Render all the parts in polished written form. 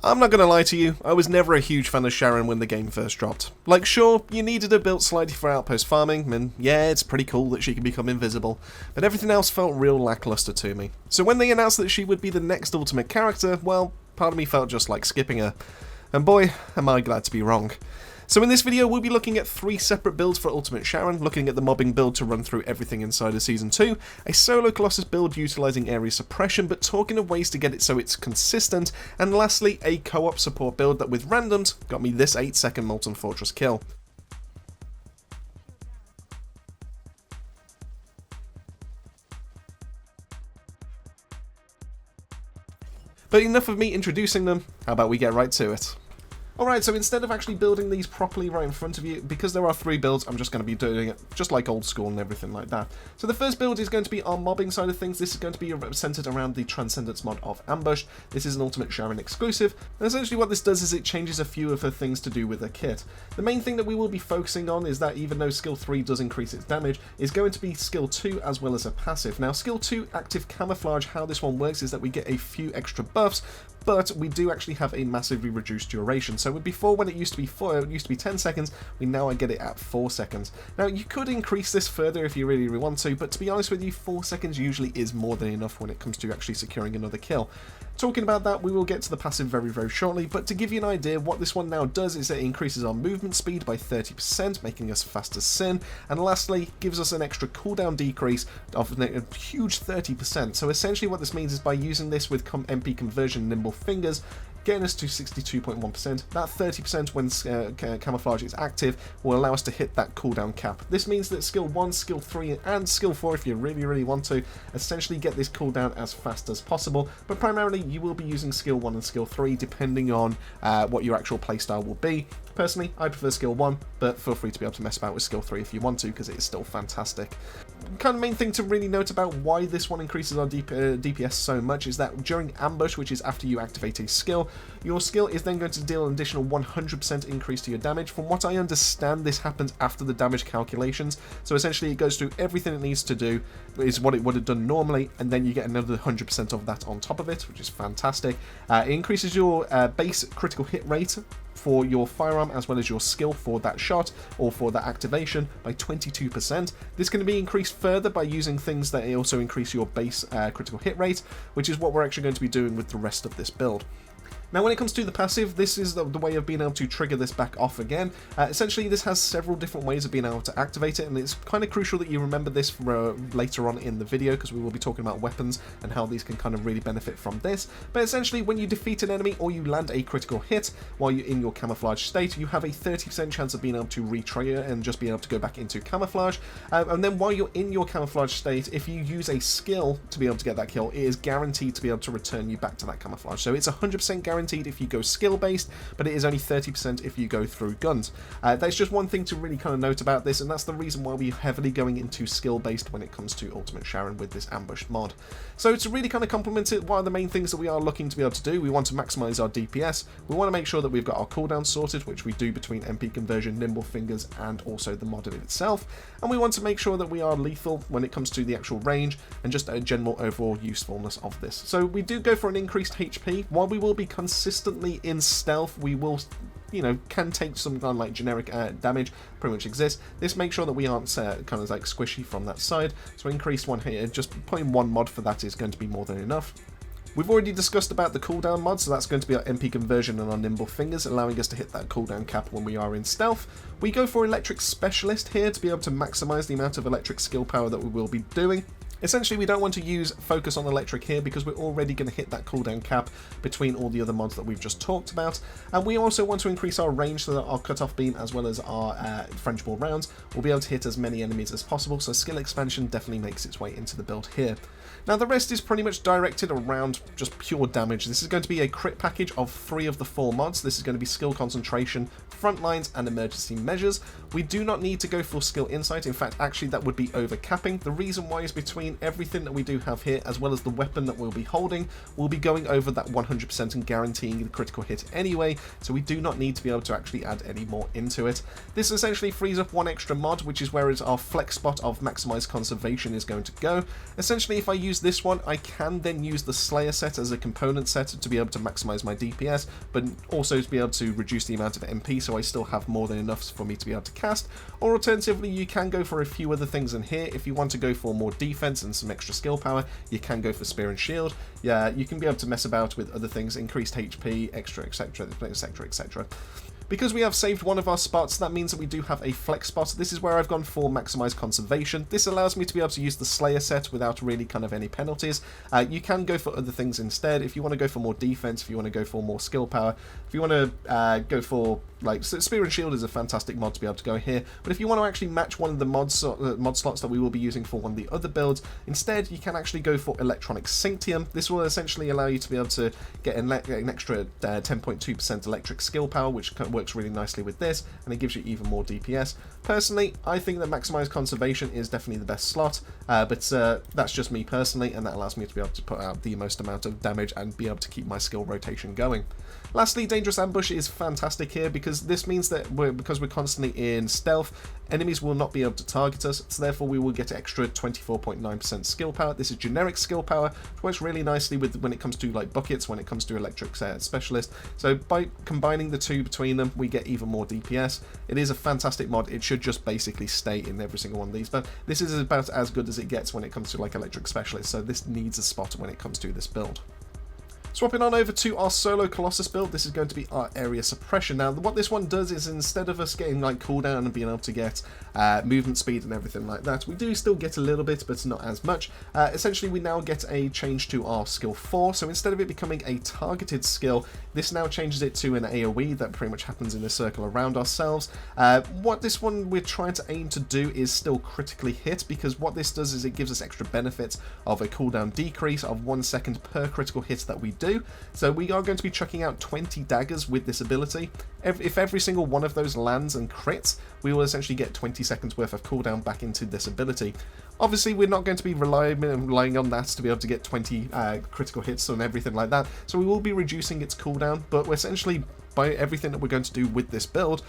I'm not gonna lie to you, I was never a huge fan of Sharen when the game first dropped. Like, sure, you needed her built slightly for outpost farming, and yeah, it's pretty cool that she can become invisible, but everything else felt real lackluster to me. So when they announced that she would be the next ultimate character, well, part of me felt just like skipping her. And boy, am I glad to be wrong. So in this video, we'll be looking at 3 separate builds for Ultimate Sharen, looking at the mobbing build to run through everything inside of Season 2, a solo Colossus build utilising area suppression but talking of ways to get it so it's consistent, and lastly, a co-op support build that with randoms got me this 8-second Molten Fortress kill. But enough of me introducing them, how about we get right to it. Alright, so instead of actually building these properly right in front of you, because there are 3 builds, I'm just going to be doing it just like old school and everything like that. So the first build is going to be our mobbing side of things. This is going to be centered around the Transcendence mod of Ambush. This is an Ultimate Sharen exclusive, and essentially what this does is it changes a few of the things to do with the kit. The main thing that we will be focusing on is that even though skill 3 does increase its damage, is going to be skill 2 as well as a passive. Now skill 2, active camouflage, how this one works is that we get a few extra buffs, but we do actually have a massively reduced duration. So before, when it used to be 10 seconds, we now get it at 4 seconds. Now you could increase this further if you really want to, but to be honest with you, 4 seconds usually is more than enough when it comes to actually securing another kill. Talking about that, we will get to the passive very shortly, but to give you an idea, what this one now does is it increases our movement speed by 30%, making us fast as sin, and lastly, gives us an extra cooldown decrease of a huge 30%. So essentially what this means is by using this with MP conversion nimble fingers, getting us to 62.1%. That 30% when camouflage is active will allow us to hit that cooldown cap. This means that skill 1, skill 3 and skill 4, if you really want to, essentially get this cooldown as fast as possible, but primarily you will be using skill 1 and skill 3 depending on what your actual playstyle will be. Personally, I prefer skill 1, but feel free to be able to mess about with skill 3 if you want to, because it is still fantastic. Kind of main thing to really note about why this one increases our DPS so much is that during ambush, which is after you activate a skill, your skill is then going to deal an additional 100% increase to your damage. From what I understand, this happens after the damage calculations, so essentially it goes through everything it needs to do, is what it would have done normally, and then you get another 100% of that on top of it, which is fantastic. It increases your base critical hit rate for your firearm as well as your skill for that shot or for that activation by 22%. This can be increased further by using things that also increase your base critical hit rate, which is what we're actually going to be doing with the rest of this build. Now when it comes to the passive, this is the way of being able to trigger this back off again. Essentially this has several different ways of being able to activate it, and it's kind of crucial that you remember this for later on in the video, because we will be talking about weapons and how these can kind of really benefit from this. But essentially when you defeat an enemy or you land a critical hit while you're in your camouflage state, you have a 30% chance of being able to re-trigger and just being able to go back into camouflage. And then while you're in your camouflage state, if you use a skill to be able to get that kill, it is guaranteed to be able to return you back to that camouflage. So it's 100% guaranteed if you go skill based, but it is only 30% if you go through guns. That's just one thing to really kind of note about this, and that's the reason why we're heavily going into skill based when it comes to Ultimate Sharen with this ambush mod. So to really kind of complement it, what are the main things that we are looking to be able to do? We want to maximize our DPS, we want to make sure that we've got our cooldown sorted, which we do between MP conversion, nimble fingers and also the mod in itself, and we want to make sure that we are lethal when it comes to the actual range and just a general overall usefulness of this. So we do go for an increased HP. While we will be consistently in stealth, we will, can take some kind of like generic damage, pretty much exists. This makes sure that we aren't kind of like squishy from that side. So increase one here, just putting one mod for that is going to be more than enough. We've already discussed about the cooldown mod, so that's going to be our MP conversion and our nimble fingers, allowing us to hit that cooldown cap when we are in stealth. We go for electric specialist here to be able to maximize the amount of electric skill power that we will be doing. Essentially, we don't want to use focus on electric here because we're already going to hit that cooldown cap between all the other mods that we've just talked about. And we also want to increase our range so that our cutoff beam as well as our French ball rounds will be able to hit as many enemies as possible, so skill expansion definitely makes its way into the build here. Now the rest is pretty much directed around just pure damage. This is going to be a crit package of 3 of the 4 mods. This is going to be skill concentration, front lines and emergency measures. We do not need to go for skill insight. In fact, actually that would be overcapping. The reason why is between point, everything that we do have here, as well as the weapon that we'll be holding, will be going over that 100% and guaranteeing the critical hit anyway, so we do not need to be able to actually add any more into it. This essentially frees up one extra mod, which is where our flex spot of maximize conservation is going to go. Essentially, if I use this one, I can then use the Slayer set as a component set to be able to maximize my DPS, but also to be able to reduce the amount of MP, so I still have more than enough for me to be able to cast. Or alternatively, you can go for a few other things in here. If you want to go for more defense and some extra skill power, you can go for Spear and Shield. Yeah, you can be able to mess about with other things, increased HP, extra, etc, etc, etc. Because we have saved one of our spots, that means that we do have a flex spot. This is where I've gone for maximize conservation. This allows me to be able to use the Slayer set without really kind of any penalties. You can go for other things instead. If you want to go for more defense, if you want to go for more skill power, if you want to go for, like, Spear and Shield is a fantastic mod to be able to go here, but if you want to actually match one of the mod slots that we will be using for one of the other builds, instead you can actually go for Electronic Synctium. This will essentially allow you to be able to get an extra 10.2% electric skill power, which works really nicely with this, and it gives you even more DPS. Personally, I think that Maximize Conservation is definitely the best slot, but that's just me personally, and that allows me to be able to put out the most amount of damage and be able to keep my skill rotation going. Lastly, Dangerous Ambush is fantastic here because this means that because we're constantly in stealth, enemies will not be able to target us, so therefore we will get extra 24.9% skill power. This is generic skill power, which works really nicely with when it comes to like buckets, when it comes to electric specialist. So by combining the two between them, we get even more DPS. It is a fantastic mod. It should just basically stay in every single one of these, but this is about as good as it gets when it comes to like electric specialist, so this needs a spot when it comes to this build. Swapping on over to our solo Colossus build, this is going to be our area suppression. Now, what this one does is instead of us getting like cooldown and being able to get movement speed and everything like that, we do still get a little bit, but not as much. Essentially, we now get a change to our skill 4, so instead of it becoming a targeted skill, this now changes it to an AoE that pretty much happens in a circle around ourselves. What this one we're trying to aim to do is still critically hit, because what this does is it gives us extra benefits of a cooldown decrease of 1 second per critical hit that we do. So we are going to be chucking out 20 daggers with this ability. If every single one of those lands and crits, we will essentially get 20 seconds worth of cooldown back into this ability. Obviously, we're not going to be relying on that to be able to get 20 critical hits and everything like that, so we will be reducing its cooldown, but we're essentially, by everything that we're going to do with this build,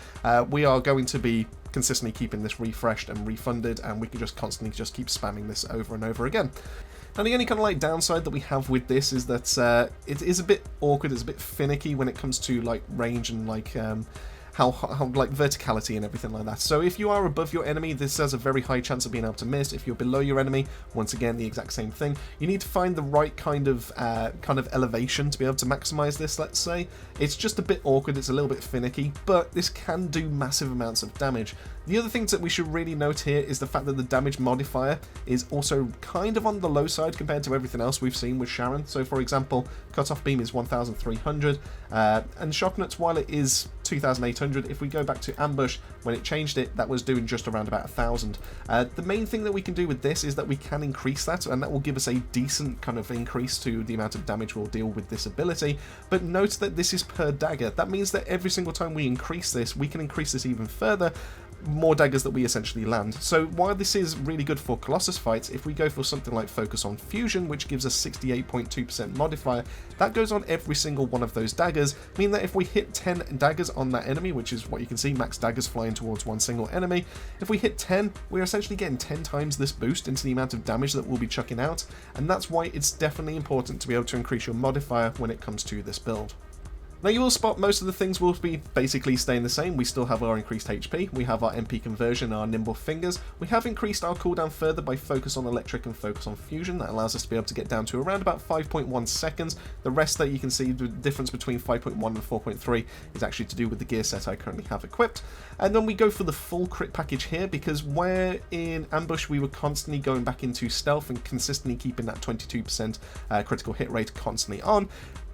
we are going to be consistently keeping this refreshed and refunded, and we can just constantly just keep spamming this over and over again. Now, the only kind of like downside that we have with this is that it is a bit awkward, it's a bit finicky when it comes to like range and like how like verticality and everything like that. So if you are above your enemy, this has a very high chance of being able to miss. If you're below your enemy, once again the exact same thing. You need to find the right kind of elevation to be able to maximize this, let's say. It's just a bit awkward, it's a little bit finicky, but this can do massive amounts of damage. The other things that we should really note here is the fact that the damage modifier is also kind of on the low side compared to everything else we've seen with Sharen. So for example, cutoff beam is 1300, and Shocknuts, while it is 2800, if we go back to ambush, when it changed it, that was doing just around about 1000. The main thing that we can do with this is that we can increase that, and that will give us a decent kind of increase to the amount of damage we'll deal with this ability. But note that this is per dagger. That means that every single time we increase this, we can increase this even further, more daggers that we essentially land. So while this is really good for Colossus fights, if we go for something like Focus on Fusion, which gives us 68.2% modifier, that goes on every single one of those daggers, meaning that if we hit 10 daggers on that enemy, which is what you can see, max daggers flying towards one single enemy, if we hit 10, we're essentially getting 10 times this boost into the amount of damage that we'll be chucking out, and that's why it's definitely important to be able to increase your modifier when it comes to this build. Now you will spot most of the things will be basically staying the same. We still have our increased HP, we have our MP conversion, our nimble fingers. We have increased our cooldown further by Focus on Electric and Focus on Fusion. That allows us to be able to get down to around about 5.1 seconds. The rest that you can see, the difference between 5.1 and 4.3 is actually to do with the gear set I currently have equipped. And then we go for the full crit package here, because where in ambush we were constantly going back into stealth and consistently keeping that 22% critical hit rate constantly on,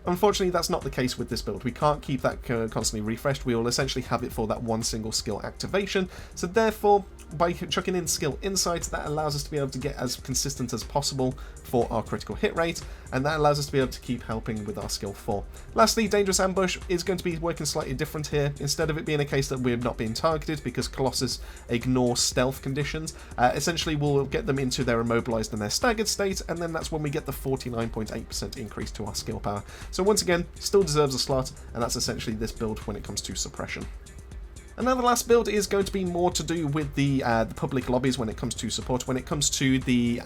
Unfortunately, that's not the case with this build. We can't keep that constantly refreshed. We will essentially have it for that one single skill activation. So therefore, by chucking in skill insight, that allows us to be able to get as consistent as possible for our critical hit rate, and that allows us to be able to keep helping with our skill 4. Lastly, Dangerous Ambush is going to be working slightly different here. Instead of it being a case that we're not being targeted because Colossus ignore stealth conditions, essentially we'll get them into their immobilized and their staggered state, and then that's when we get the 49.8% increase to our skill power. So once again, still deserves a slot, and that's essentially this build when it comes to Suppression. And now the last build is going to be more to do with the public lobbies when it comes to support, when it comes to the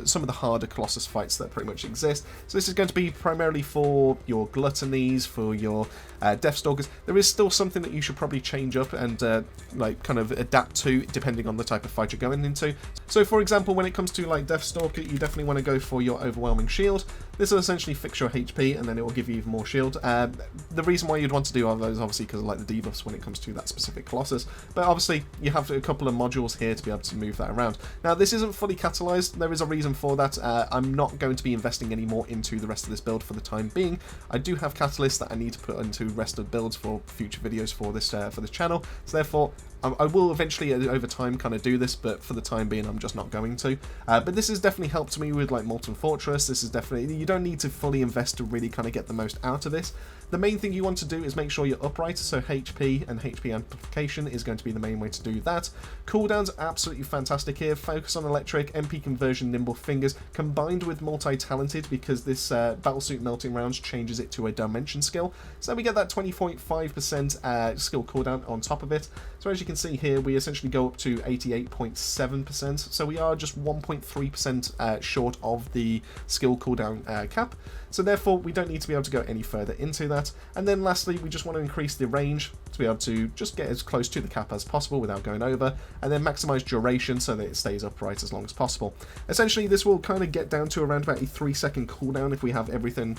some of the harder Colossus fights that pretty much exist. So this is going to be primarily for your Gluttonies, for your Deathstalkers. There is still something that you should probably change up and kind of adapt to depending on the type of fight you're going into. So for example, when it comes to like Deathstalker, you definitely want to go for your Overwhelming Shield. This will essentially fix your HP and then it will give you even more shield. The reason why you'd want to do all those obviously because of like the debuffs when it comes to that specific Colossus, but obviously you have a couple of modules here to be able to move that around. Now this isn't fully catalyzed, there is a reason for that. I'm not going to be investing any more into the rest of this build for the time being. I do have catalysts that I need to put into rest of builds for future videos for this channel, so therefore I will eventually over time kind of do this, but for the time being I'm just not going to. But this has definitely helped me with like Molten Fortress. This is definitely, you don't need to fully invest to really kind of get the most out of this. The main thing you want to do is make sure you're upright, so HP and HP amplification is going to be the main way to do that. Cooldowns are absolutely fantastic here. Focus on Electric, MP Conversion, Nimble Fingers, combined with Multi-Talented, because this Battlesuit Melting Rounds changes it to a Dimension skill. So we get that 20.5% skill cooldown on top of it. So as you can see here, we essentially go up to 88.7%, so we are just 1.3% short of the skill cooldown cap. So therefore, we don't need to be able to go any further into that. And then lastly, we just want to increase the range to be able to just get as close to the cap as possible without going over, and then maximize duration so that it stays upright as long as possible. Essentially, this will kind of get down to around about a 3-second cooldown if we have everything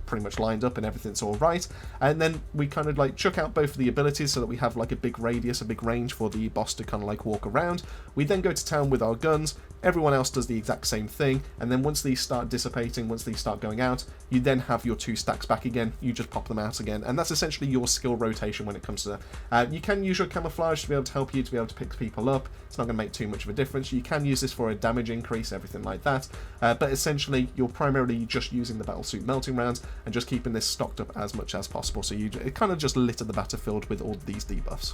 pretty much lined up and everything's all right. And then we kind of like chuck out both of the abilities so that we have like a big radius, a big range for the boss to kind of like walk around. We then go to town with our guns. Everyone else does the exact same thing, and then once these start dissipating, once these start going out, you then have your 2 stacks back again. You just pop them out again, and that's essentially your skill rotation when it comes to that. You can use your camouflage to be able to help you to be able to pick people up. It's not going to make too much of a difference. You can use this for a damage increase, everything like that, but essentially you're primarily just using the Battlesuit Melting Rounds and just keeping this stocked up as much as possible, so it kind of just litter the battlefield with all these debuffs.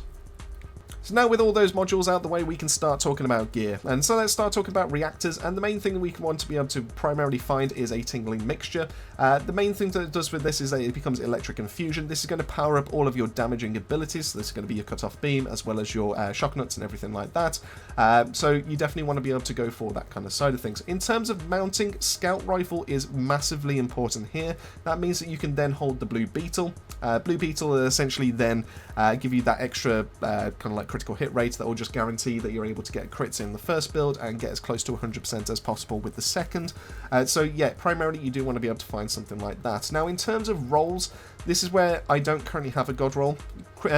So now with all those modules out the way, we can start talking about gear. And so let's start talking about reactors, and the main thing that we want to be able to primarily find is a tingling mixture. The main thing that it does with this is that it becomes electric infusion. This is going to power up all of your damaging abilities, so this is going to be your cut-off beam as well as your shock nuts and everything like that. So you definitely want to be able to go for that kind of side of things. In terms of mounting, Scout Rifle is massively important here. That means that you can then hold the Blue Beetle. Blue Beetle will essentially then give you that extra kind of like critical hit rate that will just guarantee that you're able to get crits in the first build and get as close to 100% as possible with the second. So yeah, primarily you do want to be able to find something like that. Now in terms of rolls, this is where I don't currently have a god roll.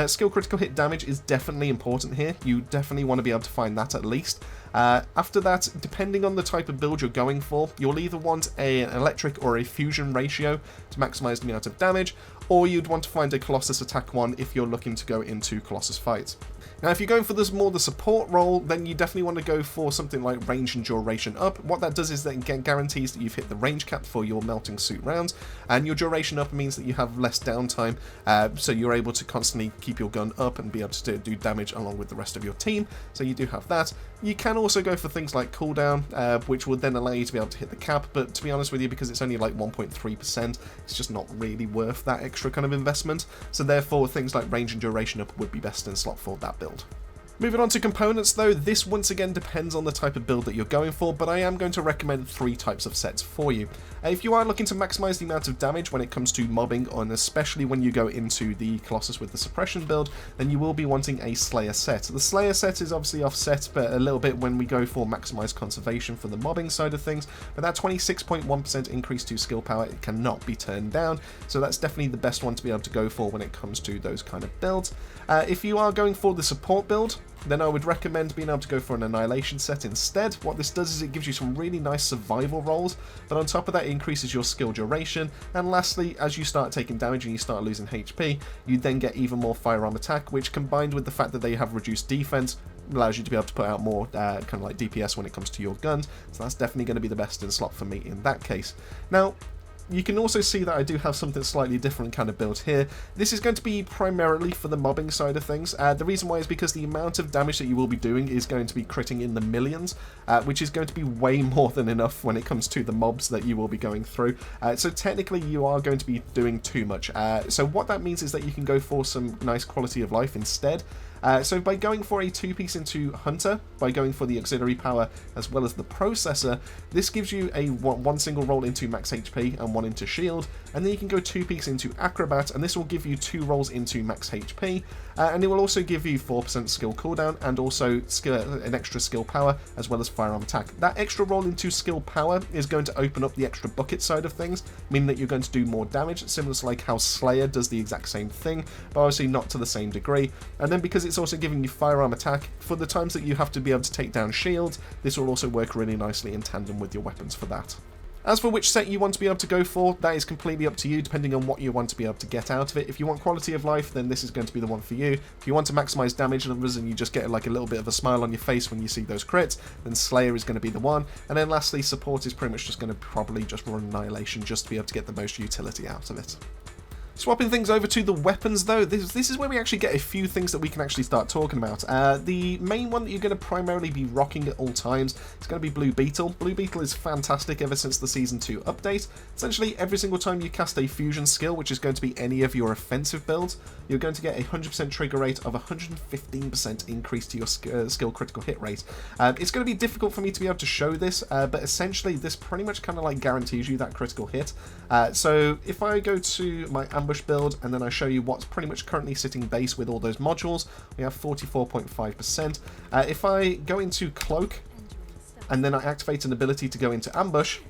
Skill critical hit damage is definitely important here. You definitely want to be able to find that at least. After that, depending on the type of build you're going for, you'll either want an electric or a fusion ratio to maximize the amount of damage, or you'd want to find a Colossus attack one if you're looking to go into Colossus fights. Now, if you're going for this more the support role, then you definitely want to go for something like range and duration up. What that does is that it guarantees that you've hit the range cap for your melting suit rounds, and your duration up means that you have less downtime, so you're able to constantly keep your gun up and be able to do damage along with the rest of your team. So you do have that. You can also go for things like cooldown, which will then allow you to be able to hit the cap, but to be honest with you, because it's only like 1.3%, it's just not really worth that extra kind of investment. So therefore, things like range and duration up would be best in slot for that build. Moving on to components though, this once again depends on the type of build that you're going for, but I am going to recommend 3 types of sets for you. If you are looking to maximize the amount of damage when it comes to mobbing, and especially when you go into the Colossus with the Suppression build, then you will be wanting a Slayer set. The Slayer set is obviously offset but a little bit when we go for maximized conservation for the mobbing side of things, but that 26.1% increase to skill power, it cannot be turned down, so that's definitely the best one to be able to go for when it comes to those kind of builds. If you are going for the support build, then I would recommend being able to go for an Annihilation set instead. What this does is it gives you some really nice survival rolls, but on top of that it increases your skill duration, and lastly, as you start taking damage and you start losing HP, you then get even more firearm attack, which combined with the fact that they have reduced defense, allows you to be able to put out more kind of like DPS when it comes to your guns, so that's definitely going to be the best in slot for me in that case. Now, you can also see that I do have something slightly different kind of built here. This is going to be primarily for the mobbing side of things. The reason why is because the amount of damage that you will be doing is going to be critting in the millions, which is going to be way more than enough when it comes to the mobs that you will be going through. So technically you are going to be doing too much. So what that means is that you can go for some nice quality of life instead. So by going for a 2-piece into Hunter, by going for the auxiliary power as well as the processor, this gives you a one single roll into max HP and one into shield, and then you can go 2-piece into Acrobat, and this will give you 2 rolls into max HP, and it will also give you 4% skill cooldown and also an extra skill power as well as firearm attack. That extra roll into skill power is going to open up the extra bucket side of things, meaning that you're going to do more damage, similar to like how Slayer does the exact same thing, but obviously not to the same degree. And then because it's also giving you firearm attack, for the times that you have to be able to take down shields, this will also work really nicely in tandem with your weapons for that. As for which set you want to be able to go for, that is completely up to you, depending on what you want to be able to get out of it. If you want quality of life, then this is going to be the one for you. If you want to maximize damage numbers and you just get like a little bit of a smile on your face when you see those crits, then Slayer is going to be the one. And then lastly, support is pretty much just going to probably just run Annihilation just to be able to get the most utility out of it. Swapping things over to the weapons though, this is where we actually get a few things that we can actually start talking about. The main one that you're going to primarily be rocking at all times is going to be Blue Beetle. Blue Beetle is fantastic ever since the Season 2 update. Essentially, every single time you cast a fusion skill, which is going to be any of your offensive builds, you're going to get a 100% trigger rate of 115% increase to your skill critical hit rate. It's going to be difficult for me to be able to show this, but essentially this pretty much kind of like guarantees you that critical hit. So if I go to my ambush build and then I show you what's pretty much currently sitting base with all those modules, we have 44.5%. If I go into cloak and then I activate an ability to go into ambush,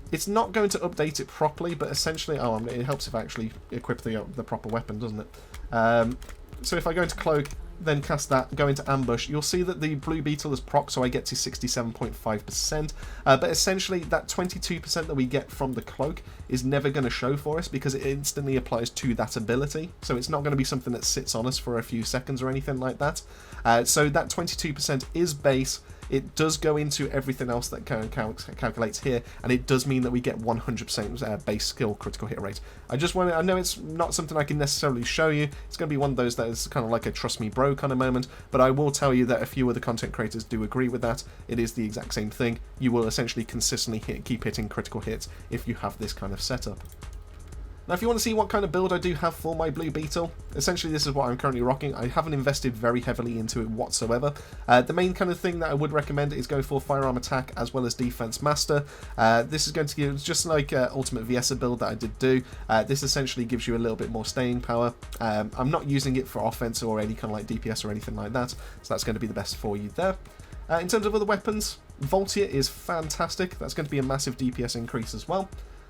it's not going to update it properly, but essentially, it helps if I actually equip the proper weapon, doesn't it? So if I go into cloak, then cast that, go into ambush, you'll see that the Blue Beetle is proc, so I get to 67.5%, but essentially that 22% that we get from the cloak is never going to show for us because it instantly applies to that ability, so it's not going to be something that sits on us for a few seconds or anything like that. So that 22% is base. It does go into everything else that calculates here, and it does mean that we get 100% base skill critical hit rate. I know it's not something I can necessarily show you. It's going to be one of those that is kind of like a trust me bro kind of moment, but I will tell you that a few other content creators do agree with that. It is the exact same thing. You will essentially consistently keep hitting critical hits if you have this kind of setup. Now, if you want to see what kind of build I do have for my Blue Beetle, essentially this is what I'm currently rocking. I haven't invested very heavily into it whatsoever. The main kind of thing that I would recommend is go for Firearm Attack as well as Defense Master. This is going to give, just like Ultimate Viesa build that I did do, this essentially gives you a little bit more staying power. I'm not using it for offense or any kind of like DPS or anything like that, so that's going to be the best for you there. In terms of other weapons, Voltia is fantastic. That's going to be a massive DPS increase as well.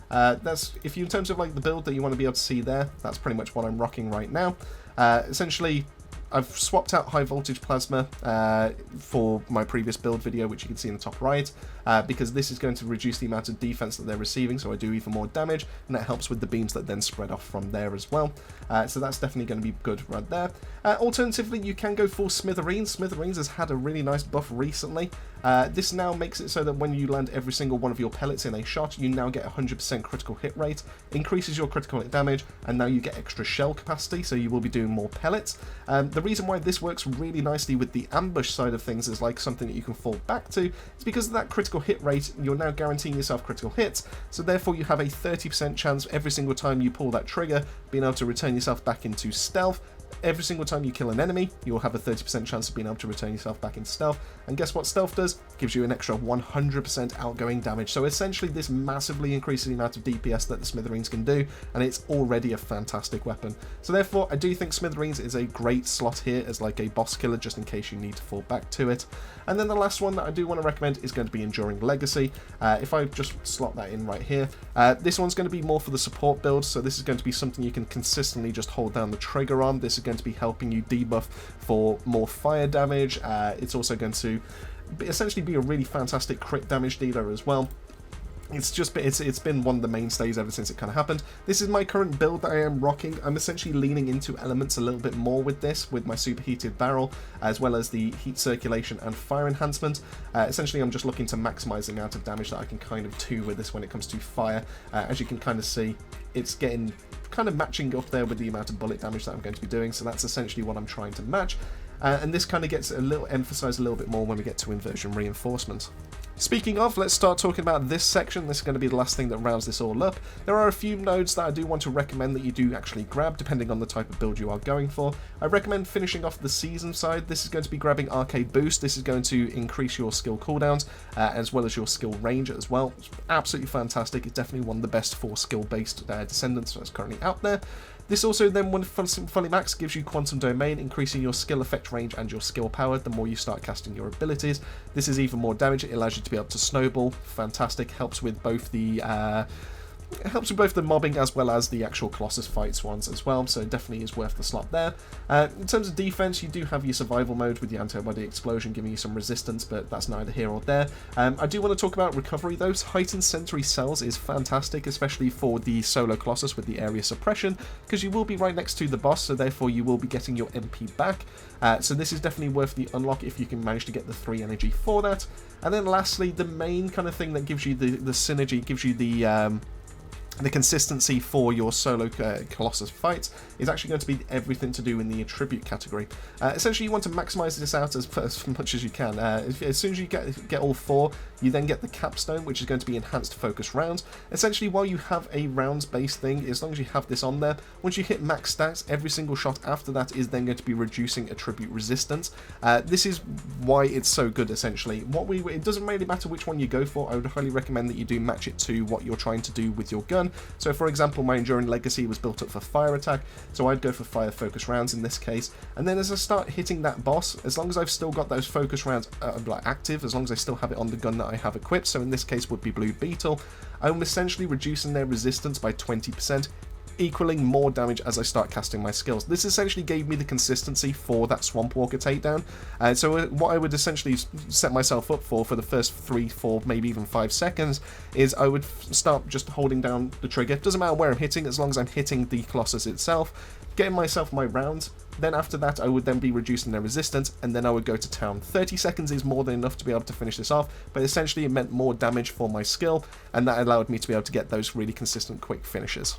That's if you in terms of like the build that you want to be able to see there, that's pretty much what I'm rocking right now. Essentially, I've swapped out high voltage plasma for my previous build video, which you can see in the top right, because this is going to reduce the amount of defense that they're receiving, so I do even more damage, and that helps with the beams that then spread off from there as well. So that's definitely going to be good right there. Alternatively, you can go for Smithereens. Smithereens has had a really nice buff recently. This now makes it so that when you land every single one of your pellets in a shot, you now get 100% critical hit rate, increases your critical hit damage, and now you get extra shell capacity, so you will be doing more pellets. The reason why this works really nicely with the ambush side of things is like something that you can fall back to is because of that critical hit rate. You're now guaranteeing yourself critical hits, so therefore you have a 30% chance every single time you pull that trigger being able to return yourself back into stealth. Every single time you kill an enemy, you'll have a 30% chance of being able to return yourself back into stealth. And guess what stealth does? Gives you an extra 100% outgoing damage. So essentially this massively increases the amount of DPS that the Smithereens can do, and it's already a fantastic weapon. So therefore, I do think Smithereens is a great slot here as like a boss killer, just in case you need to fall back to it. And then the last one that I do want to recommend is going to be Enduring Legacy. If I just slot that in right here, this one's going to be more for the support build, so this is going to be something you can consistently just hold down the trigger on. This this is going to be helping you debuff for more fire damage. It's also going to essentially be a really fantastic crit damage dealer as well. It's been one of the mainstays ever since it kind of happened. This is my current build that I am rocking. I'm essentially leaning into elements a little bit more with this, with my superheated barrel, as well as the heat circulation and fire enhancement. Essentially, I'm just looking to maximize the amount of damage that I can kind of do with this when it comes to fire. As you can kind of see, it's getting kind of matching up there with the amount of bullet damage that I'm going to be doing, so that's essentially what I'm trying to match. And this kind of gets emphasized a little bit more when we get to Inversion Reinforcement. Speaking of, let's start talking about this section. This is going to be the last thing that rounds this all up. There are a few nodes that I do want to recommend that you do actually grab, depending on the type of build you are going for. I recommend finishing off the season side. This is going to be grabbing Arcade Boost. This is going to increase your skill cooldowns, as well as your skill range as well. It's absolutely fantastic. It's definitely one of the best for skill-based descendants that's currently out there. This also then, when fully maxed, gives you Quantum Domain, increasing your skill effect range and your skill power the more you start casting your abilities. This is even more damage. It allows you to be able to snowball. Fantastic. Helps with both the mobbing as well as the actual Colossus fights ones as well, so it definitely is worth the slot there. In terms of defense, you do have your survival mode with the antibody explosion giving you some resistance, but that's neither here or there. I do want to talk about recovery though. Heightened Sensory Cells is fantastic, especially for the solo Colossus with the area suppression, because you will be right next to the boss, so therefore you will be getting your MP back. So this is definitely worth the unlock if you can manage to get the 3 energy for that. And then lastly, the main kind of thing that gives you the synergy, gives you the consistency for your solo Colossus fights is actually going to be everything to do in the attribute category. Essentially, you want to maximize this out as much as you can. As soon as you get all 4, you then get the capstone, which is going to be enhanced focus rounds. Essentially, while you have a rounds-based thing, as long as you have this on there, once you hit max stats, every single shot after that is then going to be reducing attribute resistance. This is why it's so good, essentially. It doesn't really matter which one you go for. I would highly recommend that you do match it to what you're trying to do with your gun. So for example, my Enduring Legacy was built up for fire attack, so I'd go for fire focus rounds in this case, and then as I start hitting that boss, as long as I've still got those focus rounds active, as long as I still have it on the gun that I have equipped, so in this case would be Blue Beetle, I'm essentially reducing their resistance by 20%, equaling more damage as I start casting my skills. This essentially gave me the consistency for that Swamp Walker takedown. So what I would essentially set myself up for the first 3, 4, maybe even 5 seconds is I would start just holding down the trigger. Doesn't matter where I'm hitting, as long as I'm hitting the Colossus itself, getting myself my rounds. Then after that, I would then be reducing their resistance, and then I would go to town. 30 seconds is more than enough to be able to finish this off, but essentially it meant more damage for my skill, and that allowed me to be able to get those really consistent quick finishes.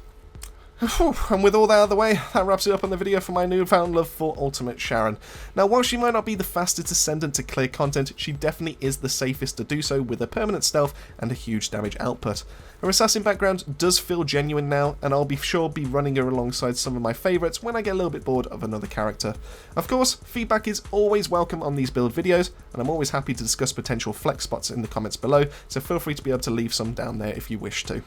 And with all that out of the way, that wraps it up on the video for my newfound love for Ultimate Sharen. Now, while she might not be the fastest ascendant to clear content, she definitely is the safest to do so with a permanent stealth and a huge damage output. Her assassin background does feel genuine now, and I'll be sure be running her alongside some of my favourites when I get a little bit bored of another character. Of course, feedback is always welcome on these build videos, and I'm always happy to discuss potential flex spots in the comments below, so feel free to be able to leave some down there if you wish to.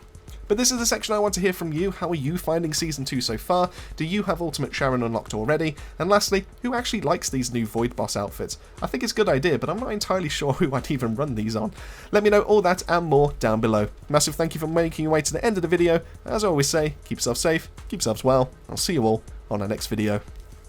But this is the section I want to hear from you. How are you finding Season 2 so far? Do you have Ultimate Sharen unlocked already? And lastly, who actually likes these new Void Boss outfits? I think it's a good idea, but I'm not entirely sure who I'd even run these on. Let me know all that and more down below. Massive thank you for making your way to the end of the video. As I always say, keep yourself safe, keep yourselves well. I'll see you all on our next video.